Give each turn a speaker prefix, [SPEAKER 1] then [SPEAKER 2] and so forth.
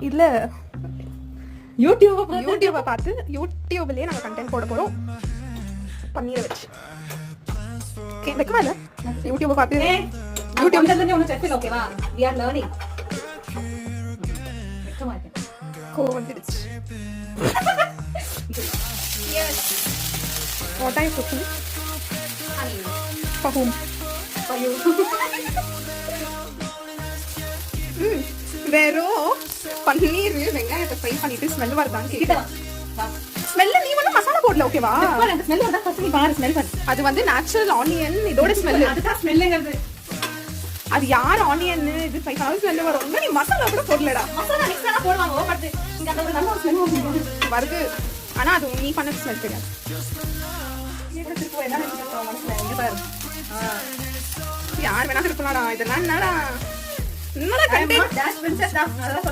[SPEAKER 1] இல்ல யூடியூபை பார்த்து யூடியூப்லயே நாங்க கண்டென்ட் போட போறோம். பன்னீரை வச்சு வைக்கமா இல்ல யூடியூபை பார்த்து
[SPEAKER 2] ஓகேவா we are learning
[SPEAKER 1] வந்துடுச்சு. What are you cooking? For whom?
[SPEAKER 2] for you
[SPEAKER 1] வெறும் பன்னீர் வெங்காயத்தை ஃப்ரை பண்ணிட்டு ஸ்மெல் வருதான்னு கேட்டேன். ஸ்மெல்ல நீ வந்து மசாலா போடல ஓகேவா?
[SPEAKER 2] அந்த ஸ்மெல் வந்தா ஃபர்ஸ்ட் நீ பாரு ஸ்மெல் பண்ணு.
[SPEAKER 1] அது வந்து நேச்சுரல் ஆனியன் இதோட ஸ்மெல்.
[SPEAKER 2] அதுதான் ஸ்மெல்ங்கிறது.
[SPEAKER 1] அது யார் ஆனியன் இது ஃப்ரை பண்ணாலும் ஸ்மெல் வரும். நீ மசாலா கூட போடலடா.
[SPEAKER 2] மசாலா மிக்ஸ் பண்ணா போடுவாங்க பட் இங்க அந்த ஒரு நல்ல ஸ்மெல்
[SPEAKER 1] வருது. ஆனா அது நீ பண்ண ஸ்மெல் தெரியாது.
[SPEAKER 2] என்ன நினைச்சிட்டு மனசுல இங்க பாரு.
[SPEAKER 1] யார் வேணா இருக்கலாம்டா. இதெல்லாம் என்னடா கண்டென்ட்
[SPEAKER 2] டாஷ் பிரின்சஸ் தான். அதெல்லாம்